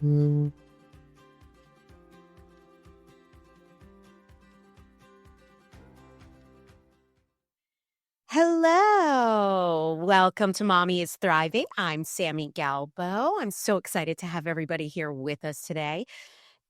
Hello. Welcome to Mommy is Thriving. I'm Sami Galbo. I'm so excited to have everybody here with us today.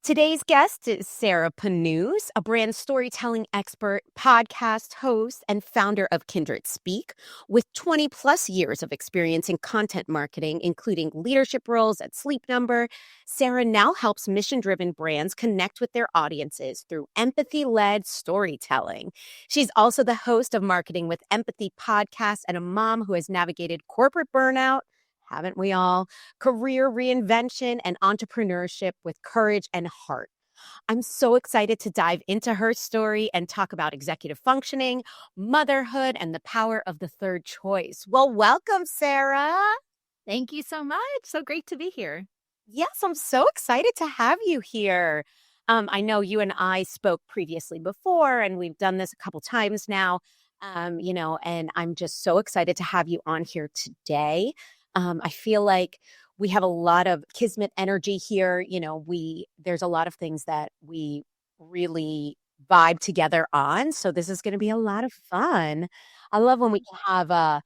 Today's guest is Sarah Panus, a brand storytelling expert, podcast host, and founder of Kindred Speak, with 20 plus years of experience in content marketing, including leadership roles at Sleep Number. Sarah now helps mission-driven brands connect with their audiences through empathy-led storytelling. She's also the host of Marketing with Empathy podcast and a mom who has navigated corporate burnout, haven't we all? Career reinvention and entrepreneurship with courage and heart. I'm so excited to dive into her story and talk about executive functioning, motherhood, and the power of the third choice. Well, welcome, Sarah. Thank you so much. So great to be here. Yes, I'm so excited to have you here. I know you and I spoke previously before, and we've done this a couple times now, and I'm just so excited to have you on here today. I feel like we have a lot of kismet energy here. There's a lot of things that we really vibe together on. So this is going to be a lot of fun. I love when we can have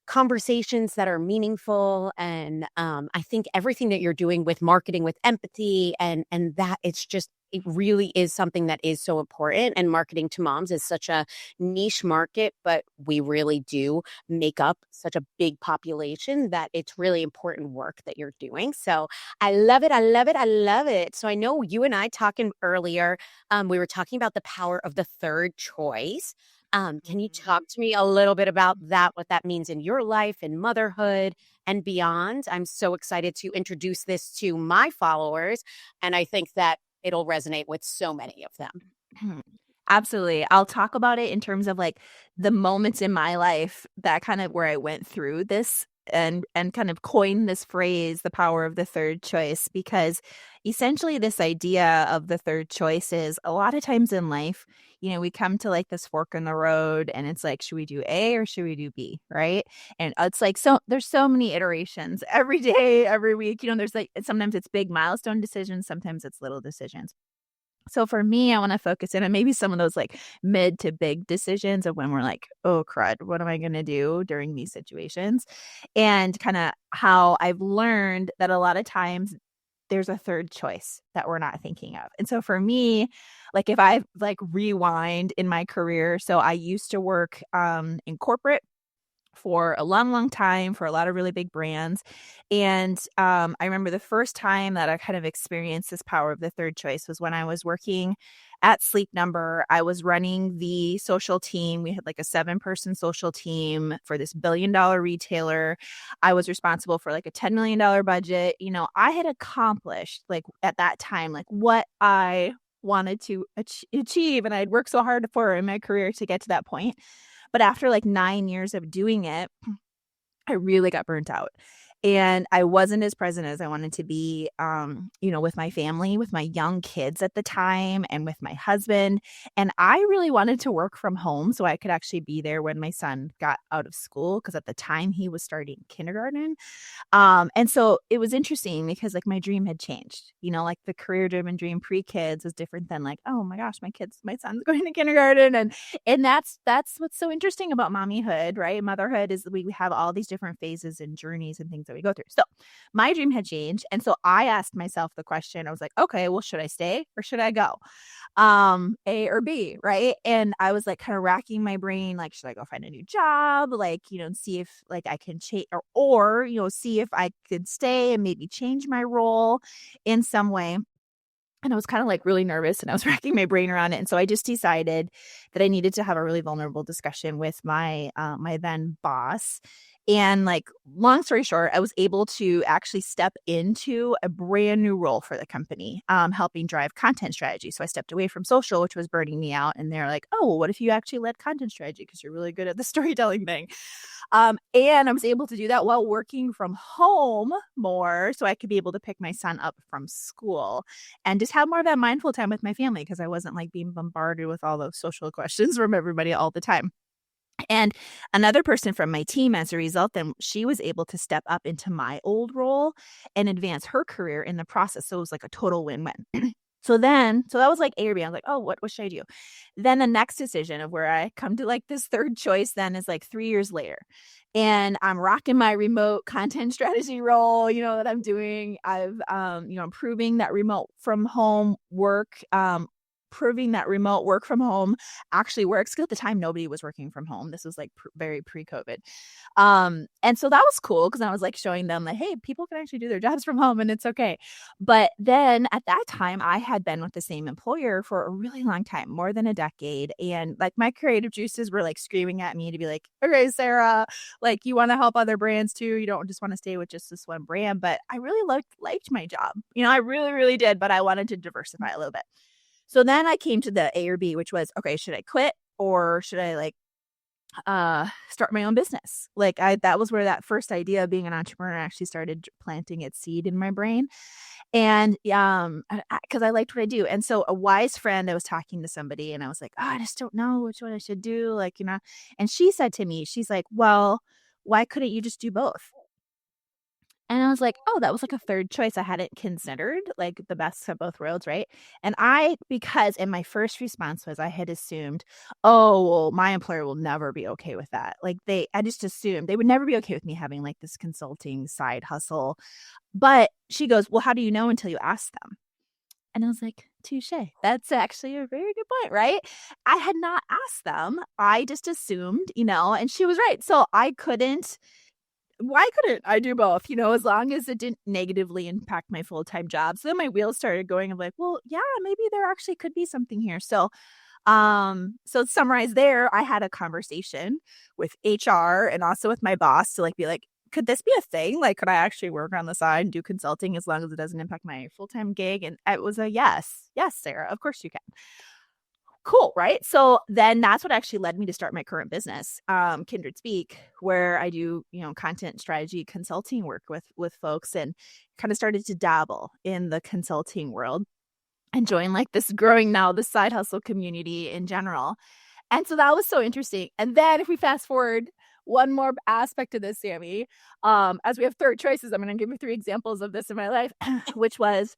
conversations that are meaningful. And I think everything that you're doing with marketing with empathy and that it really is something that is so important. And marketing to moms is such a niche market, but we really do make up such a big population that it's really important work that you're doing. So I love it. I love it. I love it. So I know you and I talking earlier, we were talking about the power of the third choice. Can you talk to me a little bit about that, what that means in your life and motherhood and beyond? I'm so excited to introduce this to my followers, and I think that it'll resonate with so many of them. Absolutely. I'll talk about it in terms of like the moments in my life that kind of where I went through this and kind of coined this phrase, the power of the third choice, because essentially this idea of the third choice is a lot of times in life, we come to like this fork in the road and it's like, should we do A or should we do B? Right. And it's like, so there's so many iterations every day, every week, there's like, sometimes it's big milestone decisions. Sometimes it's little decisions. So for me, I want to focus in on maybe some of those like mid to big decisions of when we're like, oh, crud, what am I going to do during these situations? And kind of how I've learned that a lot of times there's a third choice that we're not thinking of. And so for me, like if I like rewind in my career, so I used to work in corporate for a long, long time for a lot of really big brands. And I remember the first time that I kind of experienced this power of the third choice was when I was working at Sleep Number. I was running the social team. We had like a 7-person social team for this billion-dollar retailer. I was responsible for like a $10 million budget. I had accomplished like at that time, like what I wanted to achieve. And I'd worked so hard for in my career to get to that point. But after like 9 years of doing it, I really got burnt out. And I wasn't as present as I wanted to be, with my family, with my young kids at the time, and with my husband. And I really wanted to work from home so I could actually be there when my son got out of school, because at the time he was starting kindergarten. And so it was interesting because like my dream had changed, like the career-driven dream pre-kids was different than like, oh my gosh, my son's going to kindergarten. And that's what's so interesting about mommyhood, right? Motherhood is we have all these different phases and journeys and things that we go through. So my dream had changed. And so I asked myself the question, I was like, okay, well, should I stay or should I go? A or B, right? And I was like kind of racking my brain, like, should I go find a new job? Like, and see if like I can change or, see if I could stay and maybe change my role in some way. And I was kind of like really nervous and I was racking my brain around it. And so I just decided that I needed to have a really vulnerable discussion with my my then boss. And like, long story short, I was able to actually step into a brand new role for the company, helping drive content strategy. So I stepped away from social, which was burning me out. And they're like, oh, well, what if you actually led content strategy? Because you're really good at the storytelling thing. And I was able to do that while working from home more. So I could be able to pick my son up from school and just have more of that mindful time with my family, because I wasn't like being bombarded with all those social questions from everybody all the time. And another person from my team, as a result, then she was able to step up into my old role and advance her career in the process. So it was like a total win-win. So that was like A or B. I was like, oh, what should I do? Then the next decision of where I come to like this third choice then is like 3 years later. And I'm rocking my remote content strategy role, that I'm doing. I've, improving that remote from home work, proving that remote work from home actually works. Because at the time, nobody was working from home. This was like very pre-COVID. And so that was cool because I was like showing them like, hey, people can actually do their jobs from home and it's okay. But then at that time, I had been with the same employer for a really long time, more than a decade. And like my creative juices were like screaming at me to be like, okay, Sarah, like you want to help other brands too. You don't just want to stay with just this one brand. But I really liked my job. I really, really did. But I wanted to diversify a little bit. So then I came to the A or B, which was, okay, should I quit or should I like start my own business? Like that was where that first idea of being an entrepreneur actually started planting its seed in my brain. And because I liked what I do. And so a wise friend, I was talking to somebody and I was like, oh, I just don't know which one I should do. Like, and she said to me, she's like, well, why couldn't you just do both? And I was like, oh, that was like a third choice I hadn't considered, like the best of both worlds, right? And my first response was I had assumed, oh, well, my employer will never be okay with that. Like I just assumed they would never be okay with me having like this consulting side hustle. But she goes, well, how do you know until you ask them? And I was like, touche. That's actually a very good point, right? I had not asked them. I just assumed, and she was right. So why couldn't I do both? As long as it didn't negatively impact my full-time job. So then my wheels started going of like, well, yeah, maybe there actually could be something here. So to summarize there, I had a conversation with HR and also with my boss to like be like, could this be a thing? Like, could I actually work on the side and do consulting as long as it doesn't impact my full-time gig? And it was a yes. Yes, Sarah, of course you can. Cool, right? So then that's what actually led me to start my current business, Kindred Speak, where I do, content strategy consulting work with folks, and kind of started to dabble in the consulting world and join like this growing now the side hustle community in general. And so that was so interesting. And then if we fast forward one more aspect of this, Sami, as we have third choices, I'm going to give you 3 examples of this in my life, which was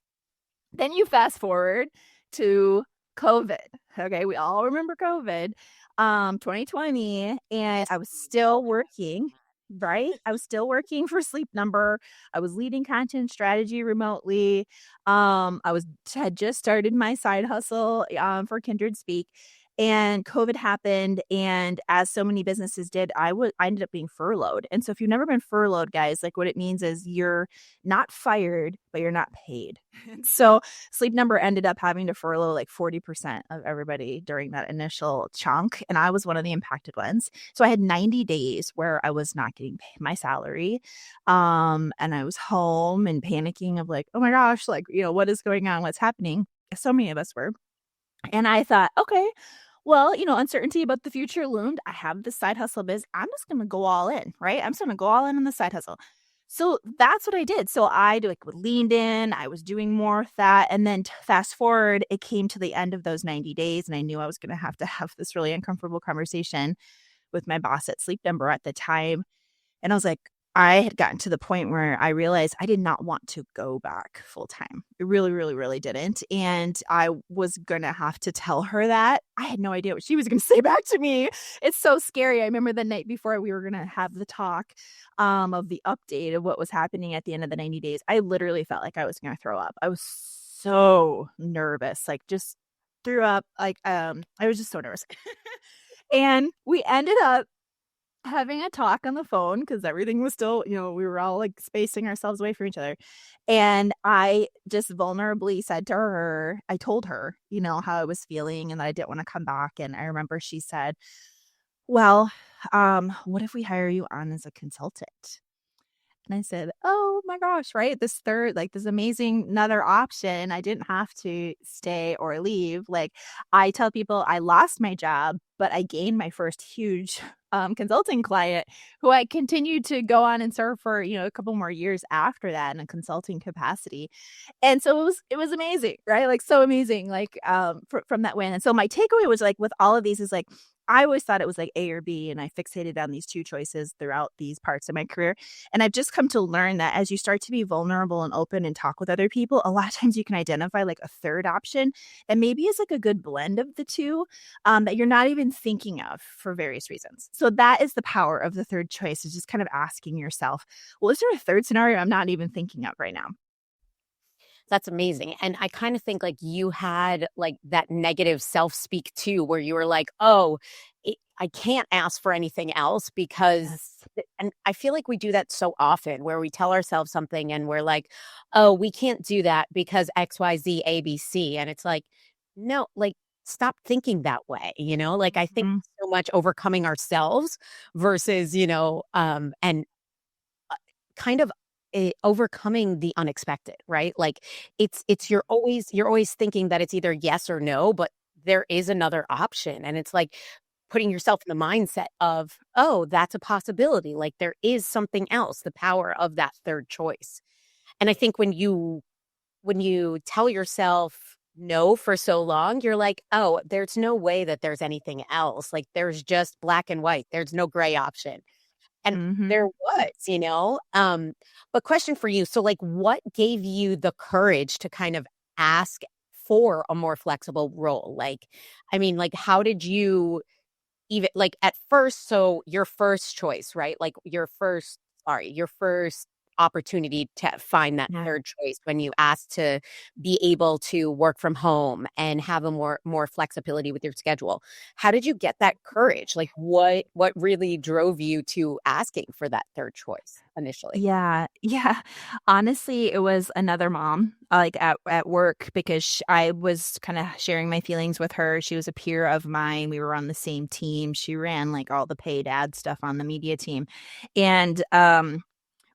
then you fast forward to COVID. Okay, we all remember COVID, 2020, and I was still working, right? I was still working for Sleep Number. I was leading content strategy remotely. Had just started my side hustle for Kindred Speak. And COVID happened, and as so many businesses did, I ended up being furloughed. And so if you've never been furloughed, guys, like what it means is you're not fired, but you're not paid. And so Sleep Number ended up having to furlough like 40% of everybody during that initial chunk, and I was one of the impacted ones. So I had 90 days where I was not getting paid my salary, and I was home and panicking of like, oh my gosh, like, what is going on? What's happening? So many of us were. And I thought, okay, well, uncertainty about the future loomed. I have this side hustle biz. I'm just going to go all in, right? I'm just going to go all in on the side hustle. So that's what I did. So I leaned in. I was doing more of that. And then fast forward, it came to the end of those 90 days. And I knew I was going to have this really uncomfortable conversation with my boss at Sleep Number at the time. And I was like, I had gotten to the point where I realized I did not want to go back full time. I really, really, really didn't. And I was going to have to tell her that. I had no idea what she was going to say back to me. It's so scary. I remember the night before we were going to have the talk of the update of what was happening at the end of the 90 days. I literally felt like I was going to throw up. I was so nervous, like just threw up. Like, I was just so nervous. And we ended up having a talk on the phone because everything was still, we were all like spacing ourselves away from each other. And I just vulnerably said to her, I told her, how I was feeling and that I didn't want to come back. And I remember she said, well, what if we hire you on as a consultant? And I said, oh my gosh, right? This amazing another option. I didn't have to stay or leave. Like I tell people I lost my job, but I gained my first huge consulting client who I continued to go on and serve for, a couple more years after that in a consulting capacity. And so it was amazing, right? Like so amazing, like from that win. And so my takeaway was like with all of these is like, I always thought it was like A or B, and I fixated on these two choices throughout these parts of my career. And I've just come to learn that as you start to be vulnerable and open and talk with other people, a lot of times you can identify like a third option that maybe is like a good blend of the two, that you're not even thinking of for various reasons. So that is the power of the third choice, is just kind of asking yourself, well, is there a third scenario I'm not even thinking of right now? That's amazing. And I kind of think like you had like that negative self-speak too, where you were like, oh, I can't ask for anything else because, Yes. and I feel like we do that so often where we tell ourselves something and we're like, oh, we can't do that because X, Y, Z, A, B, C. And it's like, no, like, stop thinking that way, like I think Mhm. so much overcoming ourselves versus, and kind of overcoming the unexpected, right? Like it's you're always thinking that it's either yes or no, but there is another option. And it's like putting yourself in the mindset of, oh, that's a possibility. Like there is something else, the power of that third choice. And I think when you tell yourself no for so long, you're like, oh, there's no way that there's anything else. Like there's just black and white. There's no gray option. And Mhm. there was. But question for you. So like what gave you the courage to kind of ask for a more flexible role? Like, I mean, like how did you even like at first, so your first choice, right? Like your first opportunity to find that Yeah. third choice when you asked to be able to work from home and have a more flexibility with your schedule. How did you get that courage? Like what really drove you to asking for that third choice initially? Yeah, yeah. Honestly, it was another mom, like, at work because I was kinda sharing my feelings with her. She was a peer of mine, we were on the same team. She ran, like, all the paid ad stuff on the media team, and,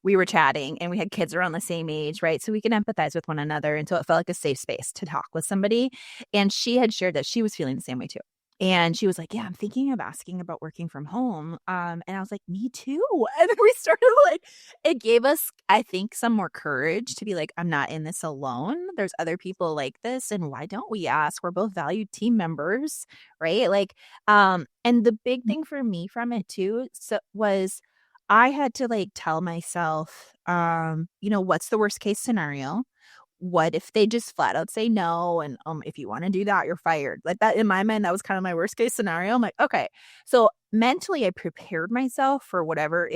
we were chatting, and we had kids around the same age, right? So we can empathize with one another, and so it felt like a safe space to talk with somebody, and she had shared that she was feeling the same way too. And she was like, "Yeah, I'm thinking of asking about working from home." And I was like, "Me too." And then we started like it gave us, I think, some more courage to be like, "I'm not in this alone. There's other people like this, and why don't we ask? We're both valued team members." Right? Like, and the big thing for me from it too, was I had to, like, tell myself, what's the worst case scenario? What if they just flat out say no, and, if you wanna do that, you're fired. Like, that in my mind, that was kinda my worst case scenario. I'm like, "Okay." So, mentally, I prepared myself for whatever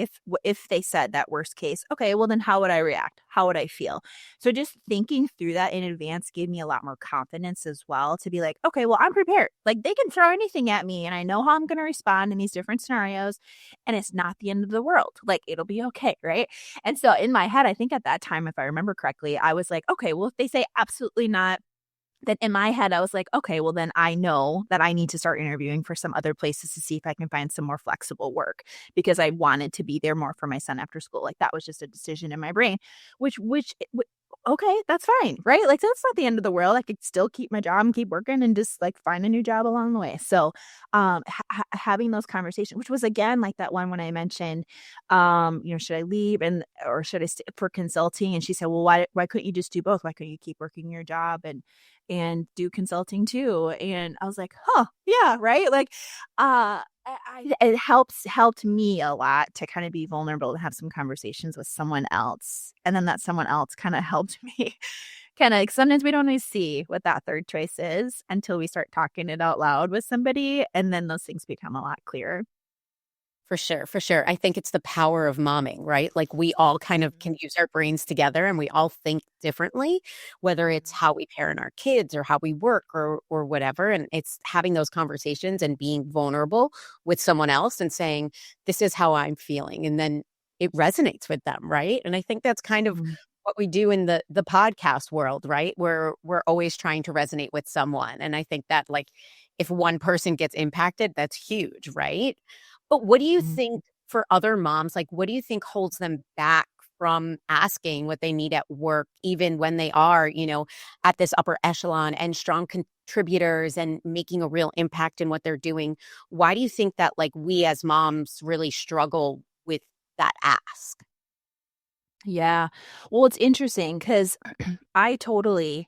if they said that worst case, okay, well, then how would I react? How would I feel? So, just thinking through that in advance gave me a lot more confidence as well to be like, "Okay, well, I'm prepared. Like, they can throw anything at me, and I know how I'm gonna respond in these different scenarios, and it's not the end of the world. Like, it'll be okay." Right? And so in my head, I think at that time, if I remember correctly, I was like, okay, well, if they say absolutely not, then in my head, I was like, okay, well, then I know that I need to start interviewing for some other places to see if I can find some more flexible work because I wanted to be there more for my son after school. Like that was just a decision in my brain, okay, that's fine, right? Like that's not the end of the world. I could still keep my job and keep working and just like find a new job along the way. So, having those conversations, which was again like that one when I mentioned, should I leave or should I stay for consulting? And she said, well, why couldn't you just do both? Why couldn't you keep working your job and do consulting too? And I was like, huh, yeah, right. Like, it helped me a lot to kind of be vulnerable to have some conversations with someone else, and then that someone else kind of helped me kind of sometimes we don't always see what that third choice is until we start talking it out loud with somebody, and then those things become a lot clearer. For sure, for sure. I think it's the power of momming, right? Like we all kind of Mhm, can use our brains together and we all think differently, whether it's mhm, how we parent our kids or how we work or whatever. And it's having those conversations and being vulnerable with someone else and saying, this is how I'm feeling. And then it resonates with them, right? And I think that's kind of mhm, what we do in the podcast world, right? Where we're always trying to resonate with someone. And I think that like if one person gets impacted, that's huge, right? But what do you mhm. think for other moms, like, what do you think holds them back from asking what they need at work, even when they are, at this upper echelon and strong contributors and making a real impact in what they're doing? Why do you think that, like, we as moms really struggle with that ask? Yeah. Well, it's interesting because I totally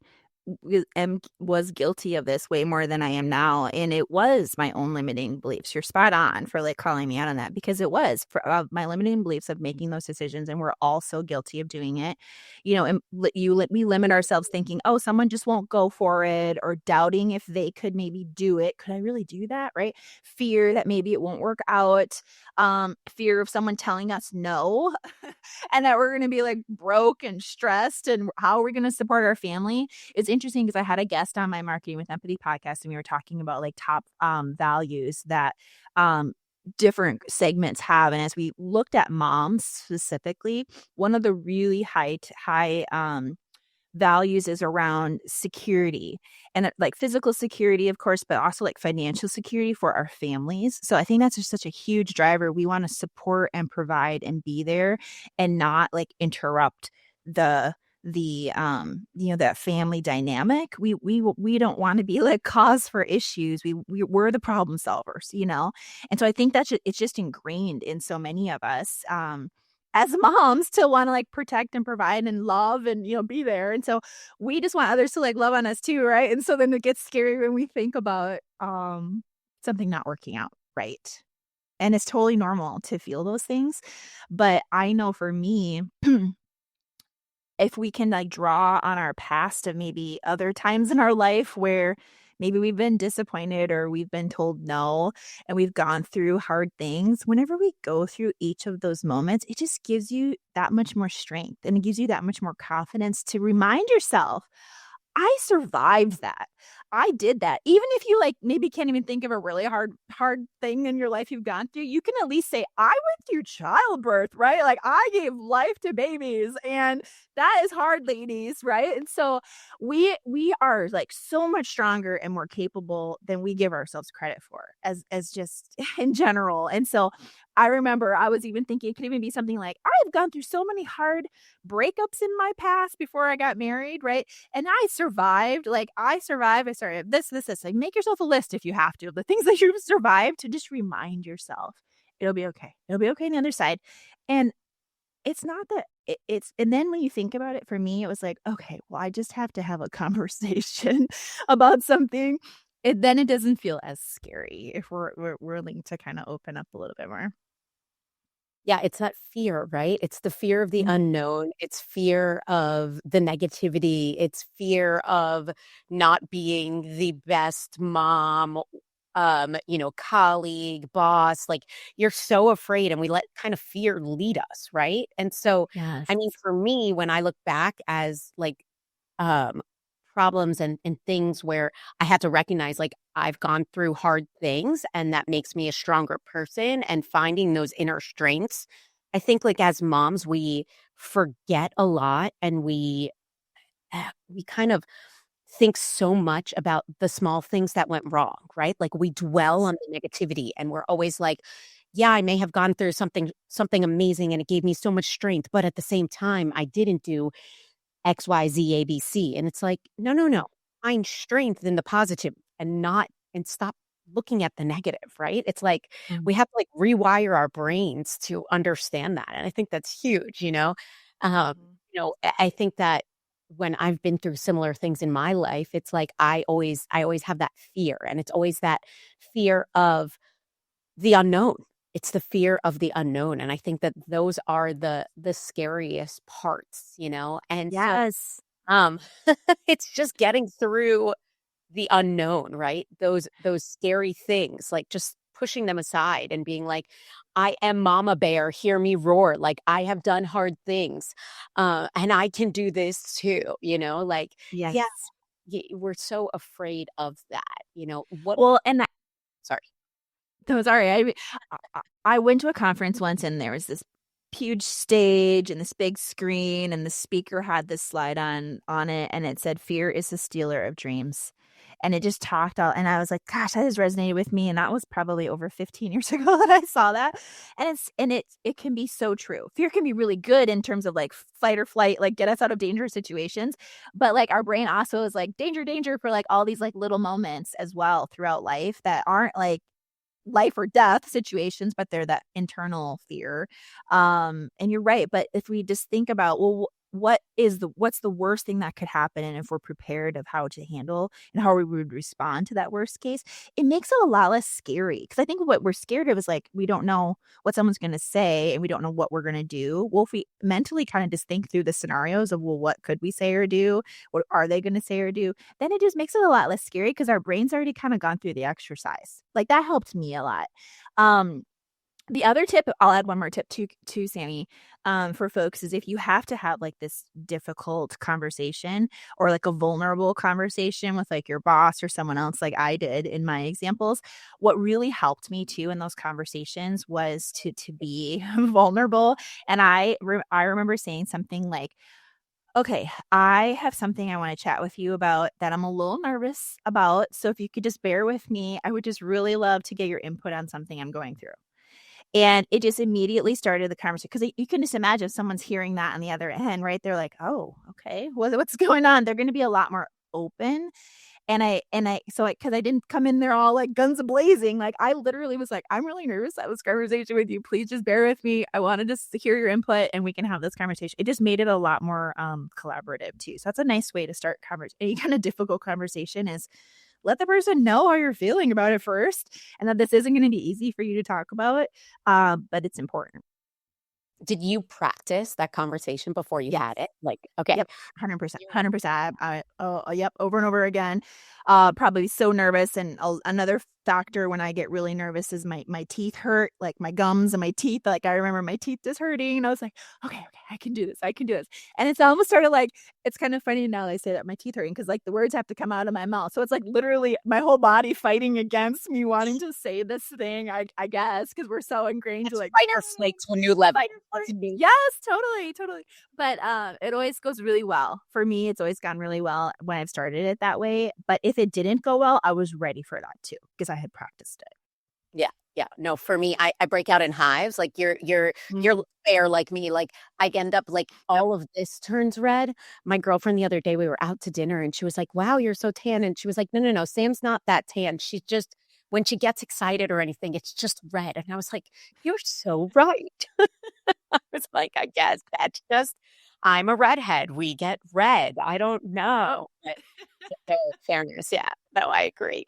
was guilty of this way more than I am now, and it was my own limiting beliefs. You're spot on for like calling me out on that, because it was for my limiting beliefs of making those decisions, and we're all so guilty of doing it. And we limit ourselves thinking, oh, someone just won't go for it, or doubting if they could maybe do it. Could I really do that? Right? Fear that maybe it won't work out. Fear of someone telling us no, and that we're going to be like broke and stressed, and how are we going to support our family? It's interesting because I had a guest on my Marketing with Empathy podcast, and we were talking about like top values that different segments have. And as we looked at moms specifically, one of the really high values is around security, and like physical security, of course, but also like financial security for our families. So I think that's just such a huge driver. We want to support and provide and be there, and not like interrupt that family dynamic. We don't want to be like cause for issues. We're the problem solvers, and so I think it's just ingrained in so many of us as moms to want to like protect and provide and love and be there. And so we just want others to like love on us too, right? And so then it gets scary when we think about something not working out, right? And it's totally normal to feel those things, but I know for me, if we can like draw on our past of maybe other times in our life where maybe we've been disappointed or we've been told no, and we've gone through hard things, whenever we go through each of those moments, it just gives you that much more strength, and it gives you that much more confidence to remind yourself, I survived that. I did that. Even if you like maybe can't even think of a really hard thing in your life you've gone through, you can at least say, I went through childbirth, right? Like I gave life to babies, and that is hard, ladies, right? And so we are like so much stronger and more capable than we give ourselves credit for, as just in general. And so I remember I was even thinking it could even be something like, I've gone through so many hard breakups in my past before I got married, right? And I survived. Like I survived. I started this. Like make yourself a list if you have to, of the things that you've survived, to just remind yourself it'll be okay. It'll be okay on the other side. And it's not that and then when you think about it, for me, it was like, okay, well, I just have to have a conversation about something. Then it doesn't feel as scary if we're willing to kind of open up a little bit more. Yeah, it's that fear, right? It's the fear of the unknown. It's fear of the negativity. It's fear of not being the best mom, colleague, boss. Like you're so afraid, and we let kind of fear lead us, right? And so, Yes. I mean, for me, when I look back as like um problems and things where I had to recognize like I've gone through hard things, and that makes me a stronger person, and finding those inner strengths. I think like as moms we forget a lot, and we kind of think so much about the small things that went wrong, right? Like we dwell on the negativity, and we're always like, yeah, I may have gone through something amazing and it gave me so much strength, but at the same time I didn't do X, Y, Z, A, B, C. And it's like, no, no, no. Find strength in the positive, and stop looking at the negative, right? It's like Mm. we have to like rewire our brains to understand that. And I think that's huge. Um, Mhm. I think that when I've been through similar things in my life, it's like I always have that fear, and it's always that fear of the unknown. It's the fear of the unknown, and I think that those are the scariest parts. And so, Yes. um, it's just getting through the unknown, right? Those scary things, like just pushing them aside and being like, "I am Mama Bear, hear me roar. Like I have done hard things, and I can do this too." Like, Yes. yeah, we're so afraid of that. What? Well, and Sorry. no, sorry. I went to a conference once, and there was this huge stage and this big screen, and the speaker had this slide on it, and it said, "Fear is the stealer of dreams." And it just talked all, and I was like, gosh, that has resonated with me. And that was probably over 15 years ago that I saw that. And it can be so true. Fear can be really good in terms of like fight or flight, like get us out of dangerous situations. But like our brain also is like danger, danger for like all these like little moments as well throughout life that aren't like life or death situations, but they're that internal fear. And you're right. But if we just think about, well, what's the worst thing that could happen, and if we're prepared of how to handle and how we would respond to that worst case, it makes it a lot less scary. Because I think what we're scared of is like we don't know what someone's going to say and we don't know what we're going to do. Well, if we mentally kind of just think through the scenarios of, well, what could we say or do? What are they going to say or do? Then it just makes it a lot less scary because our brain's already kind of gone through the exercise. Like that helped me a lot. Um, the other tip, I'll add one more tip to Sami, for folks is if you have to have like this difficult conversation or like a vulnerable conversation with like your boss or someone else, like I did in my examples, what really helped me too in those conversations was to be vulnerable. And I remember saying something like, okay, I have something I want to chat with you about that I'm a little nervous about. So if you could just bear with me, I would just really love to get your input on something I'm going through. And it just immediately started the conversation because you can just imagine if someone's hearing that on the other end, right? They're like, oh, okay, what's going on? They're going to be a lot more open. Because I didn't come in there all like guns blazing. Like I literally was like, I'm really nervous to have this conversation with you. Please just bear with me. I want to just hear your input and we can have this conversation. It just made it a lot more collaborative too. So that's a nice way to start any kind of difficult conversation is let the person know how you're feeling about it first and that this isn't going to be easy for you to talk about, but it's important. Did you practice that conversation before you Yes. had it? Like, okay. Yep, 100%, 100%. Yep, over and over again. Probably so nervous, and another factor when I get really nervous is my teeth hurt, like my gums and my teeth. Like I remember my teeth just hurting, and I was like, okay, I can do this, I can do this. And it's almost sort of like it's kind of funny now that I say that my teeth hurting because like the words have to come out of my mouth, so it's like literally my whole body fighting against me wanting to say this thing. I guess because we're so ingrained to like fight or flight to a new level. Yes, totally. But it always goes really well. For me, it's always gone really well when I've started it that way. But if it didn't go well, I was ready for that too because I had practiced it. Yeah. No, for me, I break out in hives. Like you're fair like me. Like I end up like all of this turns red. My girlfriend the other day, we were out to dinner and she was like, wow, you're so tan. And she was like, no, Sam's not that tan. She's just when she gets excited or anything, it's just red. And I was like, you're so right. I was like, I guess that's just I'm a redhead. We get red. I don't know. Fairness, yeah. No, I agree.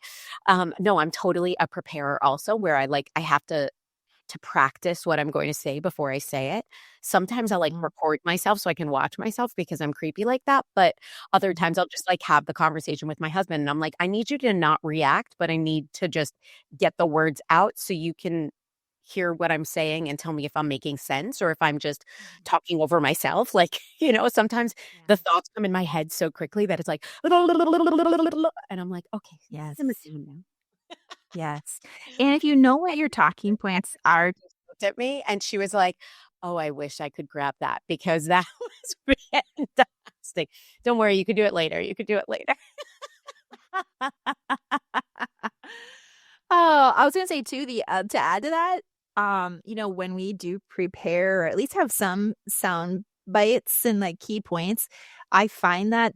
No, I'm totally a preparer also where I have to practice what I'm going to say before I say it. Sometimes I'll like record myself so I can watch myself because I'm creepy like that. But other times I'll just like have the conversation with my husband and I'm like, I need you to not react, but I need to just get the words out so you can hear what I'm saying and tell me if I'm making sense or if I'm just talking over myself. Like, sometimes the thoughts come in my head so quickly that it's like, and I'm like, okay, Yes. simmer down now. Yes. And if you know what your talking points are, Looked at me and she was like, oh, I wish I could grab that because that was fantastic. Don't worry, you could do it later. You could do it later. oh, I was going to say too, to add to that, when we do prepare or at least have some sound bites and like key points, I find that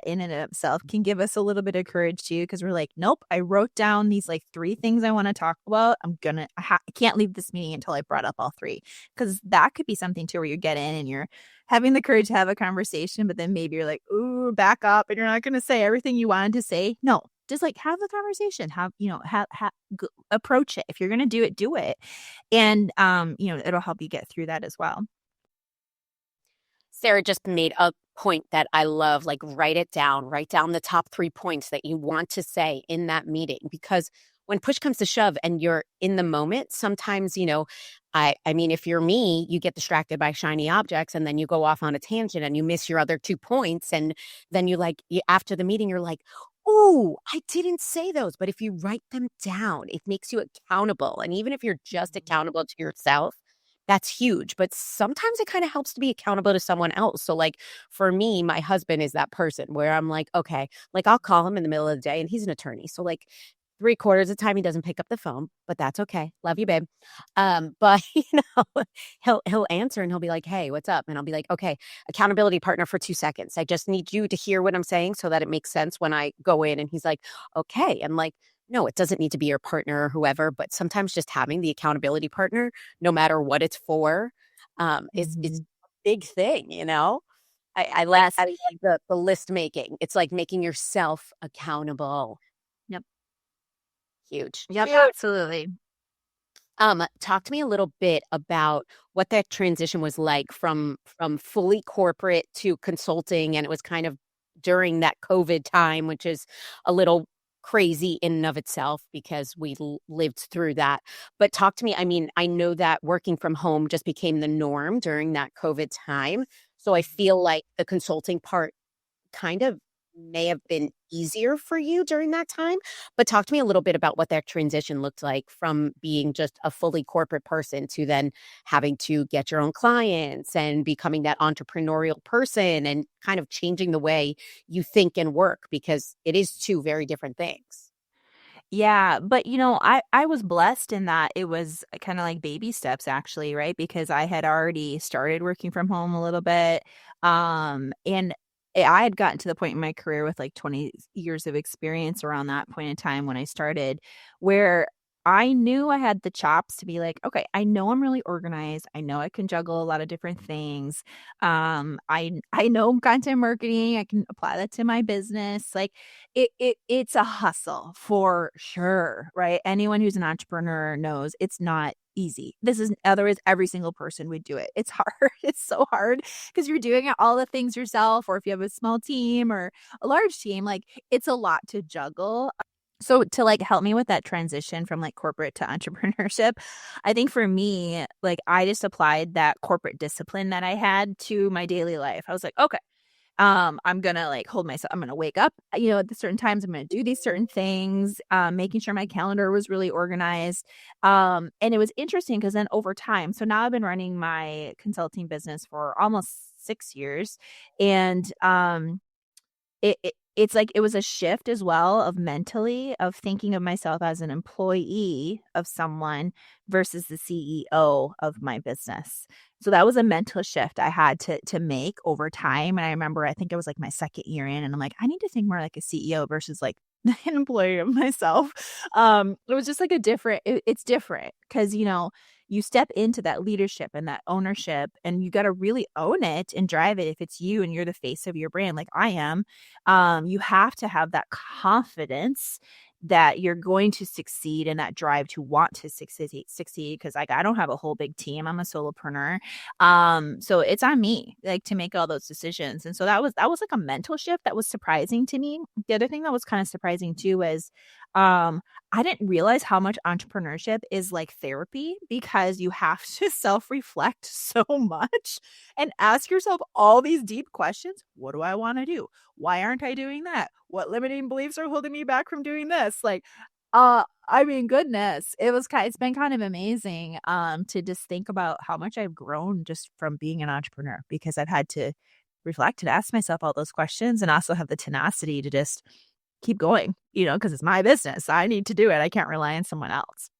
in and of itself can give us a little bit of courage too, because we're like, nope, I wrote down these like 3 things I want to talk about. I can't leave this meeting until I brought up all 3, because that could be something too where you get in and you're having the courage to have a conversation, but then maybe you're like, ooh, back up, and you're not going to say everything you wanted to say. No, just like have the conversation, approach it. If you're going to do it. And, it'll help you get through that as well. Sarah just made a point that I love, like write down the top 3 points that you want to say in that meeting, because when push comes to shove and you're in the moment, sometimes, I mean, if you're me, you get distracted by shiny objects and then you go off on a tangent and you miss your other 2 points. And then after the meeting, you're like, oh, I didn't say those. But if you write them down, it makes you accountable. And even if you're just accountable to yourself, that's huge. But sometimes it kind of helps to be accountable to someone else. So like for me, my husband is that person where I'm like, okay, like I'll call him in the middle of the day and he's an attorney. So like 3/4 of the time he doesn't pick up the phone, but that's okay. Love you, babe. But he'll answer and he'll be like, hey, what's up? And I'll be like, okay, accountability partner for 2 seconds. I just need you to hear what I'm saying so that it makes sense when I go in. And he's like, okay. And like, no, it doesn't need to be your partner or whoever, but sometimes just having the accountability partner, no matter what it's for, is a big thing, I like Yes. adding like the list making. It's like making yourself accountable. Yep. Huge. Yep. Huge. Absolutely. Talk to me a little bit about what that transition was like from fully corporate to consulting, and it was kind of during that COVID time, which is a little crazy in and of itself because we lived through that. But talk to me. I mean, I know that working from home just became the norm during that COVID time. So I feel like the consulting part kind of may have been easier for you during that time. But talk to me a little bit about what that transition looked like from being just a fully corporate person to then having to get your own clients and becoming that entrepreneurial person and kind of changing the way you think and work, because it is two very different things. Yeah, but I was blessed in that it was kind of like baby steps actually, right? Because I had already started working from home a little bit. And I had gotten to the point in my career with like 20 years of experience around that point in time when I started, where I knew I had the chops to be like, okay, I know I'm really organized. I know I can juggle a lot of different things. I know content marketing. I can apply that to my business. Like it's a hustle for sure, right? Anyone who's an entrepreneur knows it's not easy. This is otherwise every single person would do it. It's hard. It's so hard because you're doing all the things yourself, or if you have a small team or a large team, like it's a lot to juggle. So to like help me with that transition from like corporate to entrepreneurship, I think for me, like I just applied that corporate discipline that I had to my daily life. I was like, okay, I'm gonna like hold myself. I'm gonna wake up, at the certain times. I'm gonna do these certain things, making sure my calendar was really organized. And it was interesting because then over time, so now I've been running my consulting business for almost 6 years, and it's like it was a shift as well of mentally of thinking of myself as an employee of someone versus the CEO of my business. So that was a mental shift I had to make over time. And I remember I think it was like my second year in, and I'm like, I need to think more like a CEO versus like an employee of myself. It was just like it's different because you step into that leadership and that ownership, and you got to really own it and drive it if it's you and you're the face of your brand like I am. You have to have that confidence that you're going to succeed and that drive to want to succeed because like I don't have a whole big team. I'm a solopreneur. So it's on me like to make all those decisions. And so that was like a mental shift that was surprising to me. The other thing that was kind of surprising too was I didn't realize how much entrepreneurship is like therapy because you have to self-reflect so much and ask yourself all these deep questions. What do I want to do? Why aren't I doing that? What limiting beliefs are holding me back from doing this? Like, I mean, goodness, it's been kind of amazing to just think about how much I've grown just from being an entrepreneur because I've had to reflect and ask myself all those questions and also have the tenacity to just keep going, because it's my business. I need to do it. I can't rely on someone else.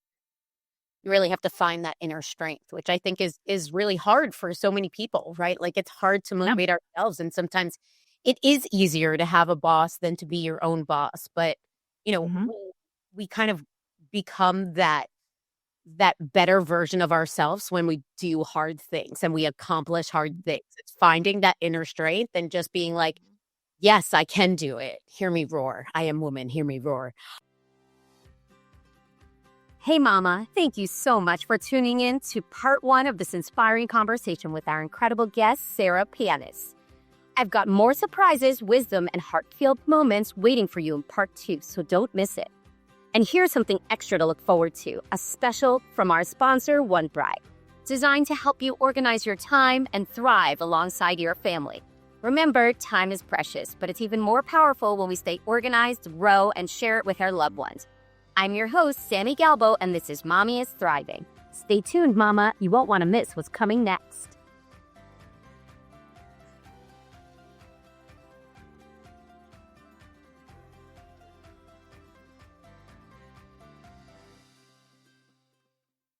You really have to find that inner strength, which I think is really hard for so many people, right? Like it's hard to Yeah. motivate ourselves, and sometimes it is easier to have a boss than to be your own boss. But you know, Mm-hmm. we kind of become that better version of ourselves when we do hard things and we accomplish hard things. It's finding that inner strength and just being like, yes, I can do it. Hear me roar. I am woman. Hear me roar. Hey, Mama, thank you so much for tuning in to part one of this inspiring conversation with our incredible guest, Sarah Panus. I've got more surprises, wisdom, and heartfelt moments waiting for you in part two, so don't miss it. And here's something extra to look forward to, a special from our sponsor, One Bride, designed to help you organize your time and thrive alongside your family. Remember, time is precious, but it's even more powerful when we stay organized, grow, and share it with our loved ones. I'm your host, Sami Galbo, and this is Mommy is Thriving. Stay tuned, Mama. You won't want to miss what's coming next.